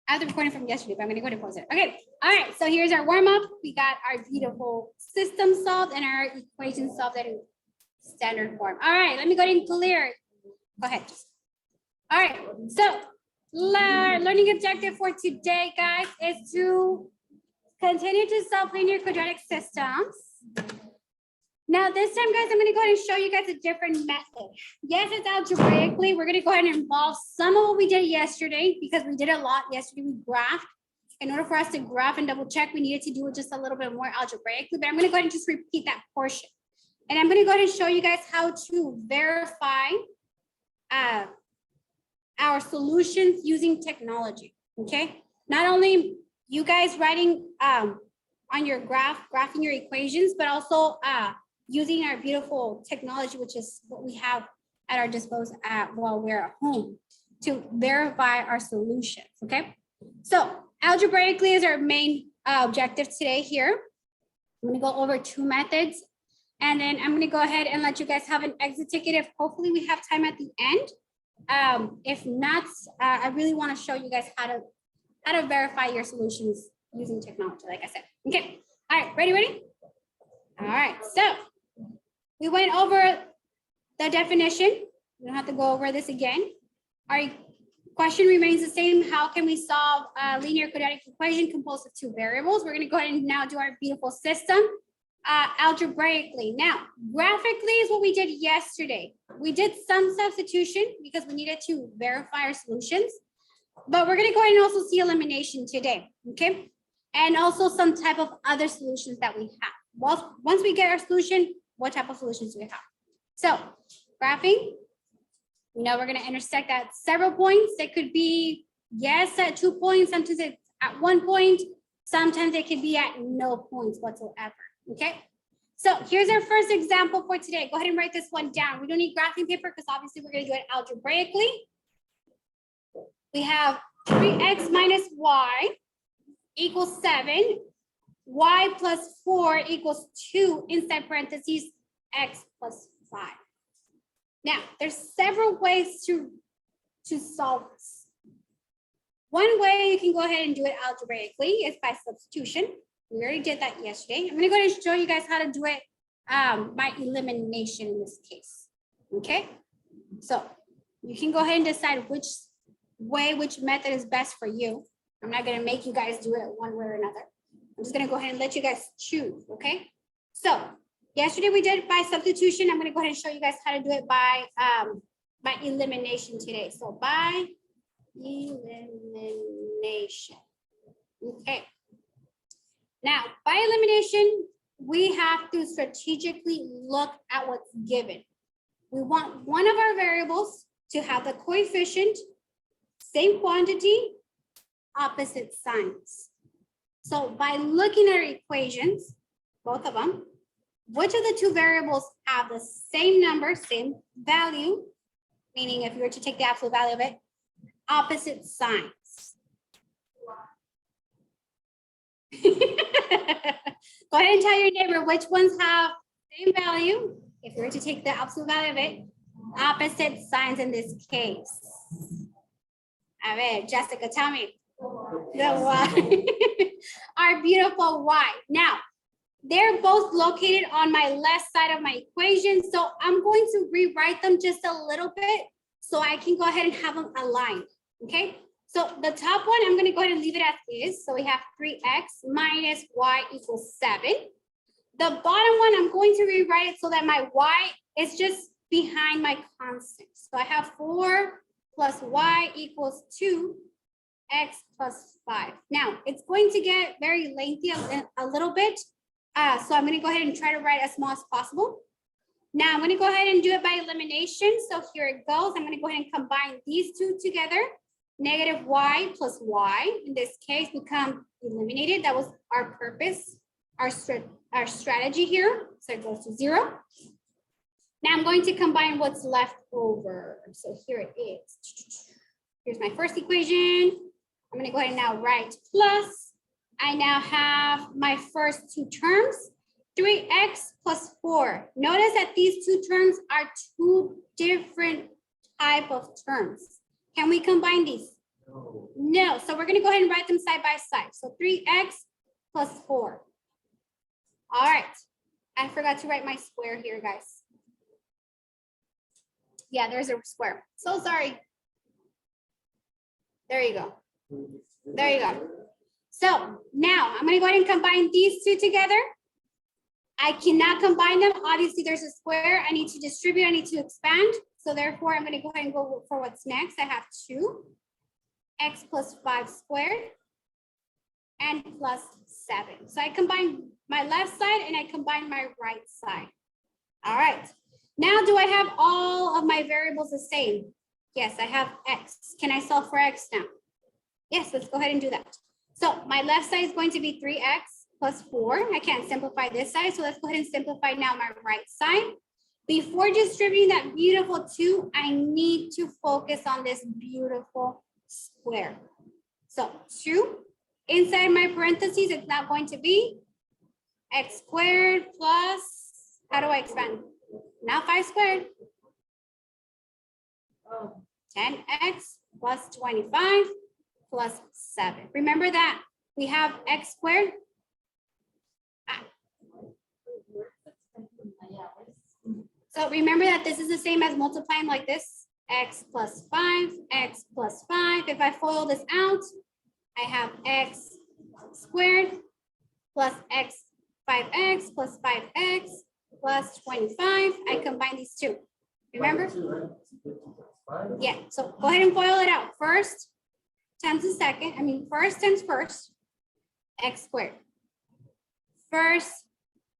I have the recording from yesterday, but I'm gonna go ahead and pause it. Okay, all right, so here's our warm-up. We got our beautiful system solved and our equation solved in standard form. All right, let me go ahead and clear. Go ahead. All right, so learning objective for today, guys, is to continue to solve linear quadratic systems. Now this time, guys, I'm going to go ahead and show you guys a different method. Yes, it's algebraically. We're going to go ahead and involve some of what we did yesterday because we did a lot yesterday. We graphed. In order for us to graph and double check, we needed to do it just a little bit more algebraically, but I'm going to go ahead and just repeat that portion. And I'm going to go ahead and show you guys how to verify our solutions using technology, okay? Not only you guys writing on your graphing your equations, but also using our beautiful technology, which is what we have at our disposal while we're at home to verify our solutions, okay? So algebraically is our main objective today here. I'm gonna go over two methods, and then I'm gonna go ahead and let you guys have an exit ticket if hopefully we have time at the end. If not, I really wanna show you guys how to verify your solutions using technology, like I said. Okay, all right, ready? All right, so we went over the definition. We don't have to go over this again. Our question remains the same. How can we solve a linear quadratic equation composed of two variables? We're gonna go ahead and now do our beautiful system algebraically. Now, graphically is what we did yesterday. We did some substitution because we needed to verify our solutions, but we're gonna go ahead and also see elimination today, okay? And also some type of other solutions that we have. Well, once we get our solution, what type of solutions do we have? So graphing, we know we're going to intersect at several points. It could be, yes, at 2 points. Sometimes it's at 1 point. Sometimes it could be at no points whatsoever, okay? So here's our first example for today. Go ahead and write this one down. We don't need graphing paper because obviously we're going to do it algebraically. We have 3x minus y equals 7. Y plus 4 equals 2 inside parentheses, x plus 5. Now, there's several ways to solve this. One way you can go ahead and do it algebraically is by substitution. We already did that yesterday. I'm going to go ahead and show you guys how to do it by elimination in this case. Okay? So you can go ahead and decide which method is best for you. I'm not going to make you guys do it one way or another. I'm just gonna go ahead and let you guys choose, okay? So yesterday we did by substitution. I'm gonna go ahead and show you guys how to do it by elimination today. So by elimination, okay. Now, by elimination, we have to strategically look at what's given. We want one of our variables to have the coefficient, same quantity, opposite signs. So by looking at our equations, both of them, which of the two variables have the same number, same value, meaning if you were to take the absolute value of it, opposite signs. Go ahead and tell your neighbor which ones have same value, if you were to take the absolute value of it, opposite signs in this case. A ver, Jessica, tell me. The y. Our beautiful y. Now, they're both located on my left side of my equation, so I'm going to rewrite them just a little bit so I can go ahead and have them aligned, okay? So the top one, I'm going to go ahead and leave it as is. So we have 3x minus y equals 7. The bottom one, I'm going to rewrite it so that my y is just behind my constant. So I have 4 plus y equals 2. X plus 5. Now, it's going to get very lengthy a little bit, so I'm going to go ahead and try to write as small as possible. Now, I'm going to go ahead and do it by elimination. So here it goes. I'm going to go ahead and combine these two together. Negative y plus y, in this case, become eliminated. That was our purpose, our strategy here. So it goes to 0. Now, I'm going to combine what's left over. So here it is. Here's my first equation. I'm going to go ahead and now write plus. I now have my first two terms, 3x plus 4. Notice that these two terms are two different type of terms. Can we combine these? No, so we're gonna go ahead and write them side by side. So 3x plus 4. All right, I forgot to write my square here, guys. Yeah, there's a square. So sorry. There you go. There you go. So now I'm gonna go ahead and combine these two together. I cannot combine them. Obviously, there's a square. I need to distribute. I need to expand. So therefore, I'm going to go ahead and go for what's next. I have 2x plus 5 squared and plus 7. So I combine my left side and I combine my right side. All right. Now, do I have all of my variables the same? Yes, I have x. Can I solve for x now? Yes, let's go ahead and do that. So my left side is going to be 3x plus 4. I can't simplify this side, so let's go ahead and simplify now my right side. Before distributing that beautiful 2, I need to focus on this beautiful square. So 2, inside my parentheses, it's now going to be x squared plus, how do I expand? Now 5 squared. 10x plus 25 plus 7. Remember that we have x squared. So remember that this is the same as multiplying like this, x plus 5, x plus 5. If I FOIL this out, I have x squared plus x, 5x plus 5x plus 25. I combine these two. Remember? Yeah, so go ahead and FOIL it out. First times the second, first times first, x squared. First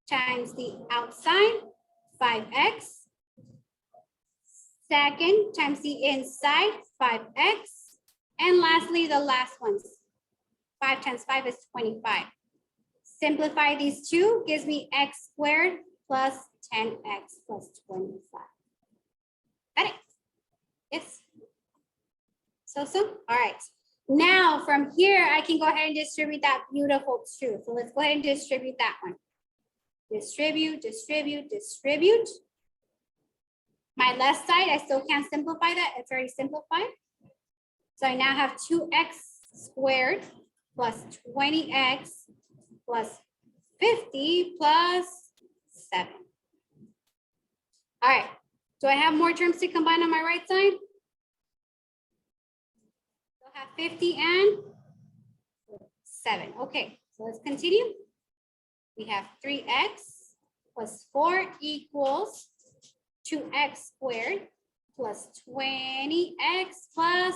times the outside, 5x. Second times the inside, 5x. And lastly, the last ones. 5 times 5 is 25. Simplify these two, gives me x squared plus 10x plus 25. Got it? Yes. So, all right. Now from here, I can go ahead and distribute that beautiful 2. So let's go ahead and distribute that one. Distribute, distribute, distribute. My left side, I still can't simplify that. It's already simplified. So I now have 2x squared plus 20x plus 50 plus 7. All right. Do I have more terms to combine on my right side? I have 50 and 7. Okay, so let's continue. We have 3x plus 4 equals 2x squared plus 20x plus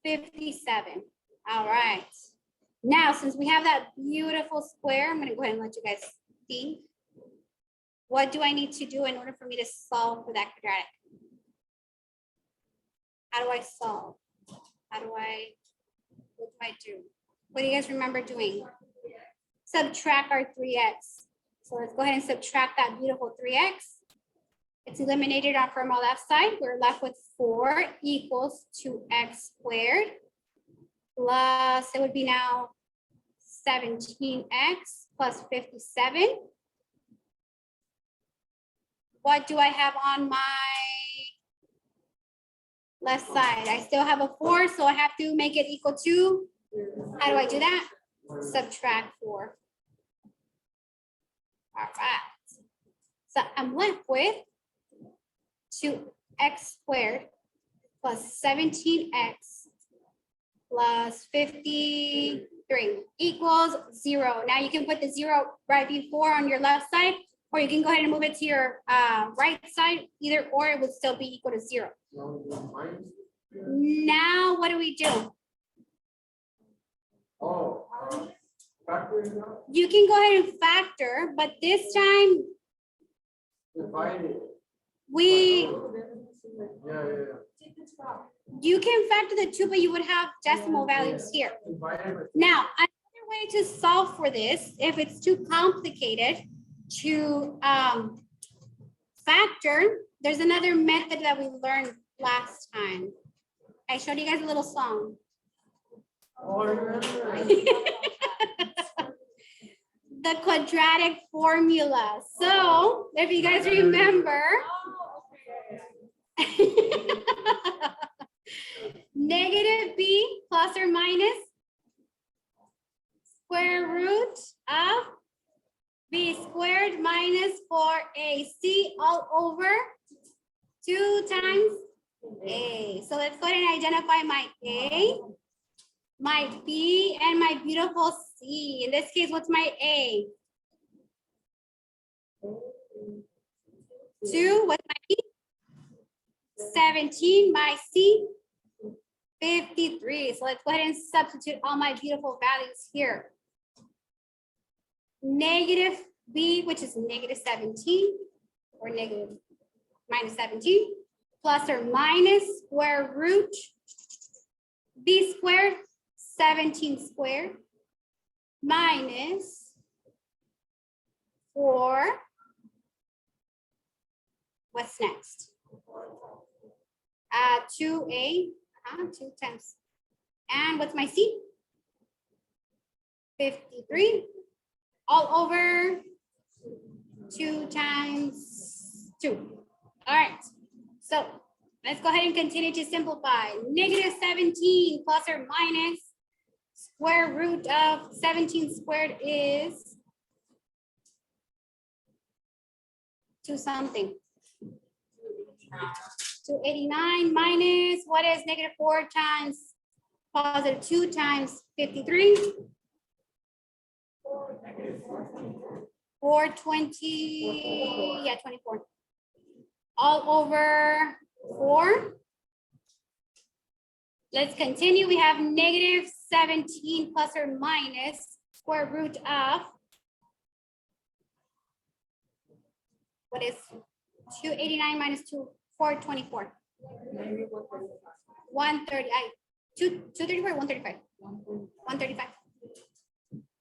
57. All right. Now, since we have that beautiful square, I'm going to go ahead and let you guys see. What do I need to do in order for me to solve for that quadratic? How do I solve? What do I do? What do you guys remember doing? Subtract our 3x. So let's go ahead and subtract that beautiful 3x. It's eliminated from our left side. We're left with 4 equals 2x squared plus, it would be now 17x plus 57. What do I have on my left side? I still have a 4, so I have to make it equal to, how do I do that? Subtract 4. All right. So I'm left with 2x squared plus 17x plus 53 equals 0. Now you can put the 0 right before on your left side, or you can go ahead and move it to your right side, either or it would still be equal to 0. Now what do we do? You can go ahead and factor, but this time you can factor the 2, but you would have decimal values here. Now, another way to solve for this, if it's too complicated to factor, there's another method that we learned last time. I showed you guys a little song. The quadratic formula. So if you guys remember, negative b plus or minus square root of b squared minus 4ac all over 2 times a. So let's go ahead and identify my a, my b, and my beautiful c. In this case, what's my a? 2, what's my b? 17, my c? 53. So let's go ahead and substitute all my beautiful values here. Negative b, which is negative 17, or negative minus 17, plus or minus square root b squared, 17 squared, minus 4. What's next? 2a, 2 times. And what's my c? 53. All over 2 times 2. All right. So let's go ahead and continue to simplify. Negative 17 plus or minus square root of 17 squared is 2 something. 289 minus, what is negative 4 times positive 2 times 53? 420, yeah, 24. All over 4. Let's continue. We have negative 17 plus or minus square root of, what is 289 minus 424? 130, 234, 135. 135.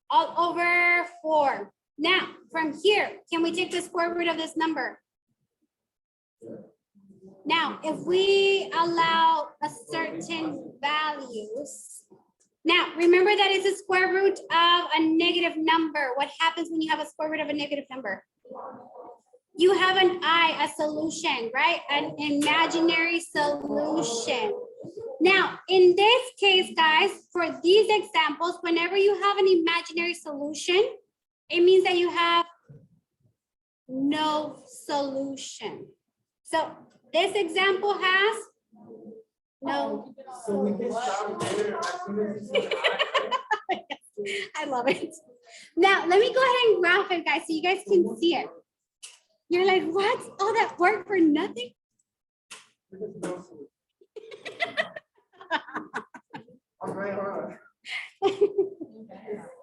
All over 4. Now, from here, can we take the square root of this number? Now, if we allow a certain values, now remember that it's a square root of a negative number. What happens when you have a square root of a negative number? You have an I, a solution, right? An imaginary solution. Now, in this case, guys, for these examples, whenever you have an imaginary solution, it means that you have no solution. So this example has no solution. I love it. Now, let me go ahead and graph it, guys, so you guys can see it. You're like, what? All that work for nothing?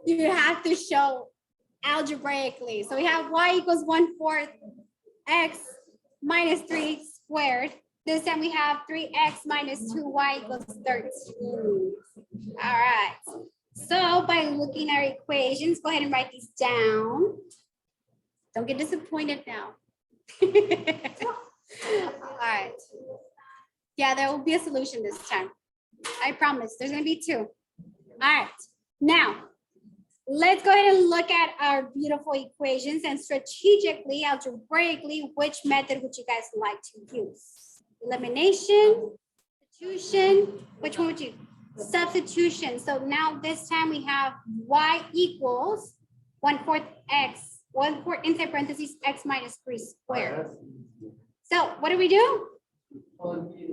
You have to show algebraically. So we have y equals 1/4 x minus 3 squared. This time we have 3x minus 2y equals 13. All right. So by looking at our equations, go ahead and write these down. Don't get disappointed now. All right. Yeah, there will be a solution this time. I promise. There's going to be 2. All right. Now, let's go ahead and look at our beautiful equations and strategically, algebraically, which method would you guys like to use? Elimination, substitution, which one would you? Substitution. So now this time we have y equals 1/4 x, 1/4 inside parentheses x minus 3 squared. So what do?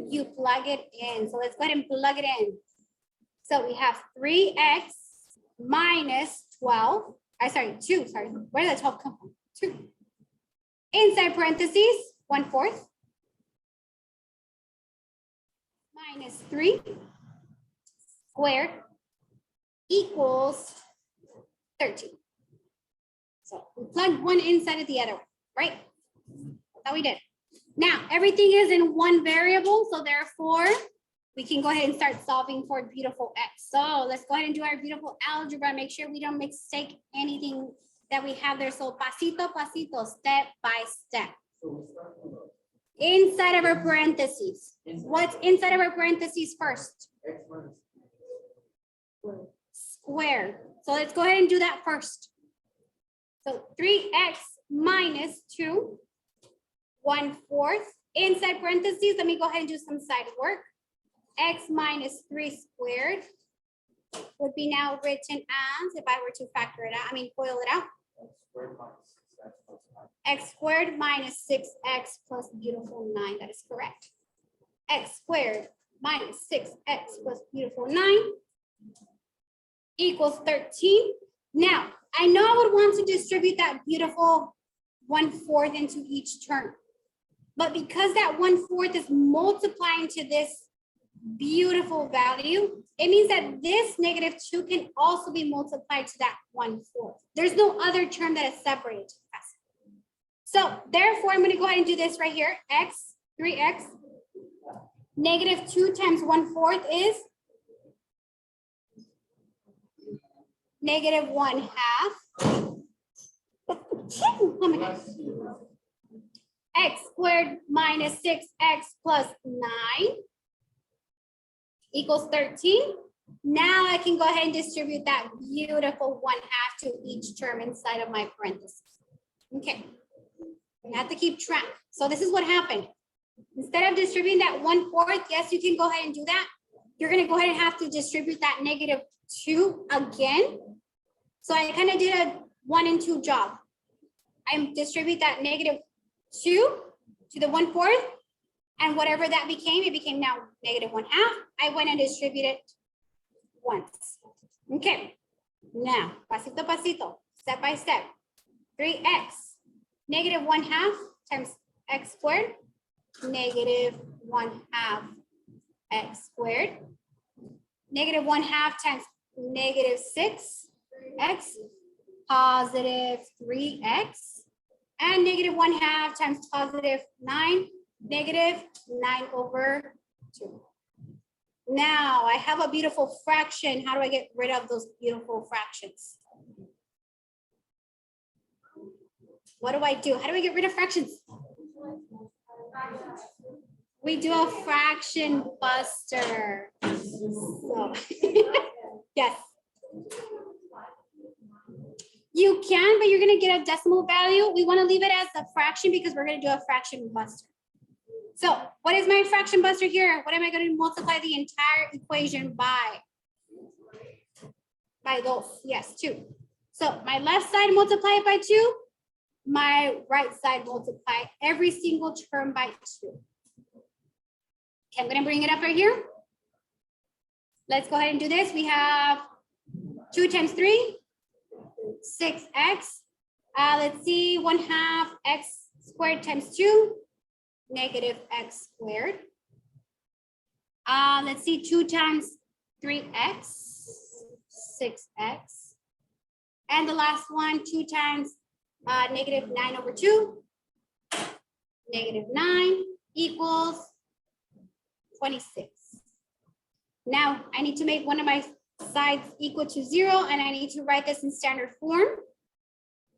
You plug it in. So let's go ahead and plug it in. So we have 3x minus 12. 2. Sorry, where did the 12 come from? 2. Inside parentheses, 1/4 minus 3 squared equals 13. So we plug one inside of the other one, right? That's how we did. Now, everything is in one variable, so therefore, we can go ahead and start solving for beautiful x. So let's go ahead and do our beautiful algebra. Make sure we don't mistake anything that we have there. So pasito, pasito, step by step. Inside of our parentheses. What's inside of our parentheses first? Square. So let's go ahead and do that first. So 3x minus 2, 1/4. Inside parentheses, let me go ahead and do some side work. x minus 3 squared would be now written as, if I were to factor it out, FOIL it out. X squared minus 6x plus beautiful 9. That is correct. X squared minus 6x plus beautiful 9 equals 13. Now, I know I would want to distribute that beautiful 1/4 into each term. But because that 1/4 is multiplying to this beautiful value, it means that this -2 can also be multiplied to that 1/4. There's no other term that is separated. So therefore, I'm going to go ahead and do this right here. X, 3x, -2 times 1/4 is -1/2. Oh my God. X squared minus 6x plus 9 equals 13. Now I can go ahead and distribute that beautiful 1/2 to each term inside of my parentheses. Okay. You have to keep track. So this is what happened. Instead of distributing that 1/4, yes, you can go ahead and do that. You're going to go ahead and have to distribute that -2 again. So I kind of did a 1 and 2 job. I distribute that -2 to the 1/4, and whatever that became, it became now -1/2. I went and distributed once. Okay. Now, pasito pasito, step by step. 3x, -1/2 times x squared, -1/2 x squared, -1/2 times -6x, +3x, and -1/2 times +9, -9/2. Now I have a beautiful fraction. How do I get rid of those beautiful fractions? What do I do? How do we get rid of fractions? We do a fraction buster. So, yes. You can, but you're going to get a decimal value. We want to leave it as a fraction because we're going to do a fraction buster. So what is my fraction buster here? What am I going to multiply the entire equation by? By those, yes, 2. So my left side multiply by 2. My right side multiply every single term by 2. Okay, I'm going to bring it up right here. Let's go ahead and do this. We have 2 times 3, 6x. Let's see, 1/2 x squared times 2, -x squared. Let's see, 2 times 3x, 6x. And the last one, 2 times -9/2, -9 equals 26. Now I need to make one of my sides equal to 0, and I need to write this in standard form.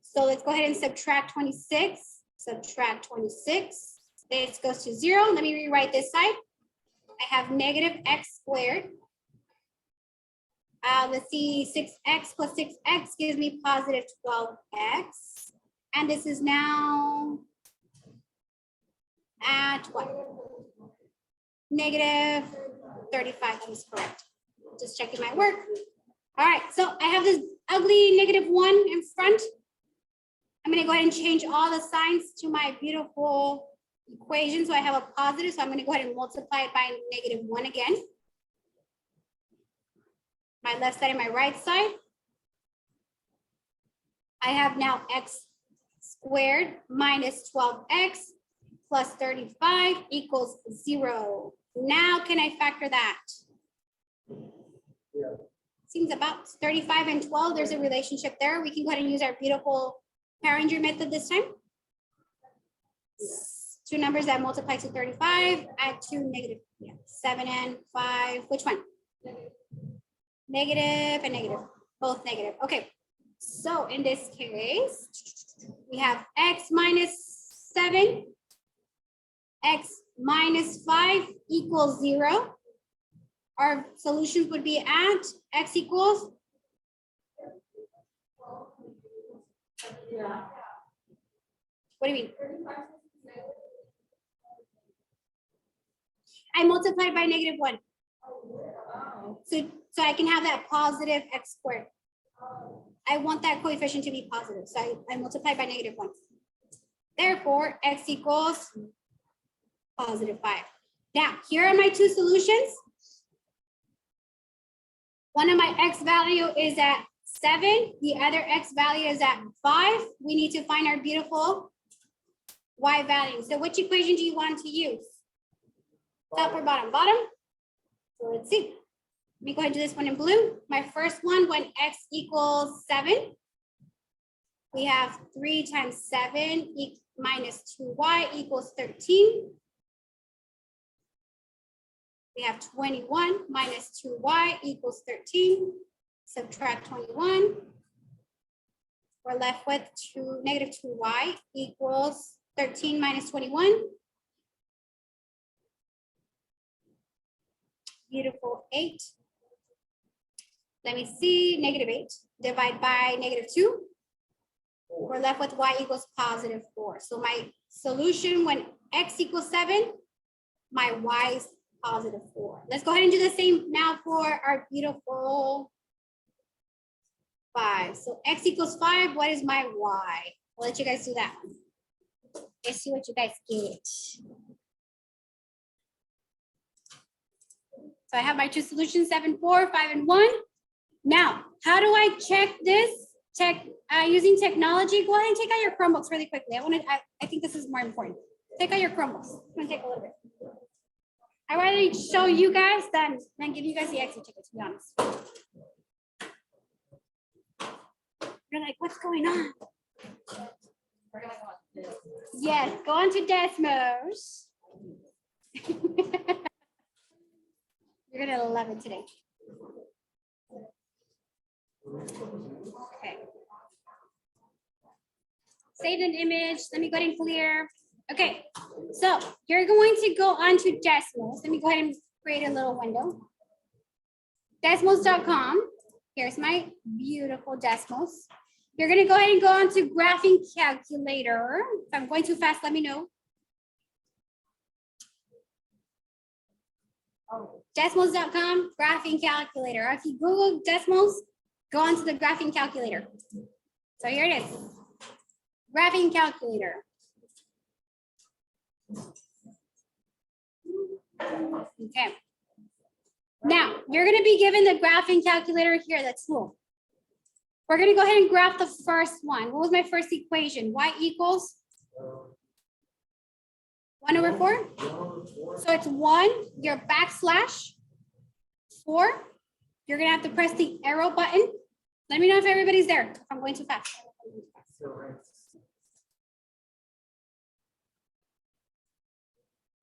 So let's go ahead and subtract 26. Subtract 26. This goes to 0. Let me rewrite this side. I have -x squared. Let's see, 6x plus 6x gives me +12x. And this is now at what? -35, that is correct. Just checking my work. All right, so I have this ugly -1 in front. I'm gonna go ahead and change all the signs to my beautiful equation. So I have a positive, so I'm gonna go ahead and multiply it by -1 again. My left side and my right side. I have now x squared minus 12x plus 35 equals 0. Now can I factor that? Yeah. Seems about 35 and 12, there's a relationship there. We can go ahead and use our beautiful Paringer method this time. 2 numbers that multiply to 35, add 2 negative, 7 and 5, which one? Negative and negative, both negative. Okay, so in this case, we have x minus 7, x minus 5 equals 0. Our solutions would be at x equals. What do you mean? I multiplied by -1. So I can have that positive x squared. I want that coefficient to be positive, so I multiply by -1. Therefore, x equals +5. Now, here are my two solutions. One of my x value is at 7. The other x value is at 5. We need to find our beautiful y value. So which equation do you want to use? Top or bottom? Bottom. So let's see. Let me go ahead and do this one in blue. My first one, when x equals 7, we have 3 times 7 minus 2y equals 13. We have 21 minus 2y equals 13. Subtract 21. We're left with -2y equals 13 minus 21. Beautiful 8. Let me see, -8. Divide by -2. We're left with y equals +4. So my solution when x equals 7, my y is +4. Let's go ahead and do the same now for our beautiful 5. So x equals 5, what is my y? I'll let you guys do that one. Let's see what you guys get. So I have my two solutions, 7, 4, 5, and 1. Now, how do I check this? Using technology. Go ahead and take out your Chromebooks really quickly. I think this is more important. Take out your Chromebooks. I'm gonna take a little bit. I'd rather show you guys than give you guys the exit ticket, to be honest. You're like, what's going on? Yes, go on to Desmos. You're gonna love it today. Okay. Save an image. Let me go ahead and clear. Okay, so you're going to go on to Desmos. Let me go ahead and create a little window. Desmos.com. Here's my beautiful Desmos. You're going to go ahead and go on to graphing calculator. If I'm going too fast, let me know. Desmos.com, graphing calculator. If you Google Desmos, go on to the graphing calculator. So here it is. Graphing calculator. Okay. Now, you're going to be given the graphing calculator here, the tool. We're going to go ahead and graph the first one. What was my first equation? Y equals 1/4. So it's 1, your backslash 4. You're going to have to press the arrow button. Let me know if everybody's there. If I'm going too fast.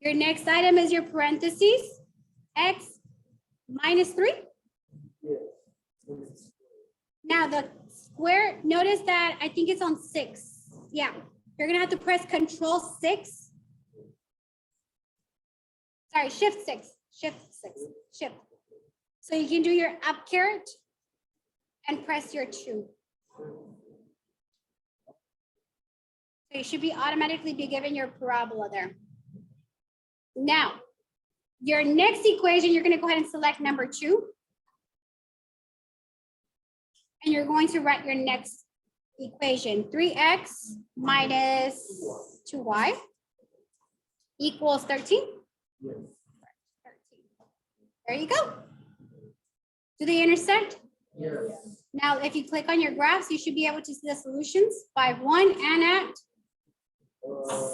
Your next item is your parentheses, x minus 3. Now the square, notice that I think it's on 6. Yeah, you're gonna have to press Control 6. Sorry, Shift 6, Shift 6, Shift. So you can do your up caret and press your 2. So you should be automatically be given your parabola there. Now, your next equation, you're going to go ahead and select number 2. And you're going to write your next equation. 3x minus 2y equals 13. Yes. 13. There you go. Do they intersect? Yes. Now, if you click on your graphs, you should be able to see the solutions, 5, 1, and at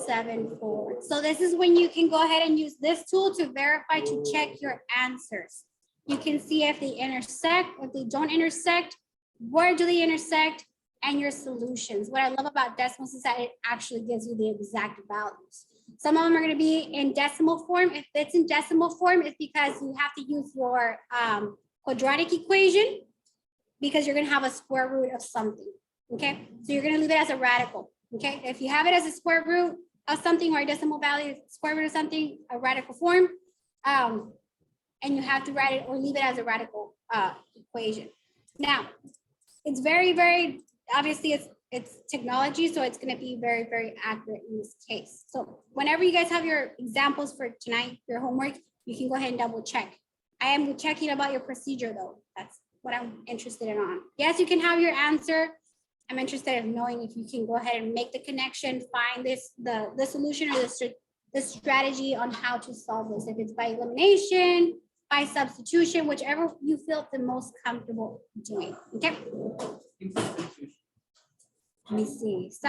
7, 4. So this is when you can go ahead and use this tool to verify, to check your answers. You can see if they intersect, if they don't intersect, where do they intersect, and your solutions. What I love about Desmos is that it actually gives you the exact values. Some of them are going to be in decimal form. If it's in decimal form, it's because you have to use your quadratic equation because you're going to have a square root of something. Okay, so you're going to leave it as a radical. Okay, if you have it as a square root of something or a decimal value, square root of something, a radical form, and you have to write it or leave it as a radical equation. Now, it's very, very, obviously it's technology, so it's going to be very, very accurate in this case. So whenever you guys have your examples for tonight, your homework, you can go ahead and double check I am checking about your procedure though. That's what I'm interested in on. Yes, you can have your answer. I'm interested in knowing if you can go ahead and make the connection, find the solution or the strategy on how to solve this. If it's by elimination, by substitution, whichever you feel the most comfortable doing. Okay. Let me see. Stop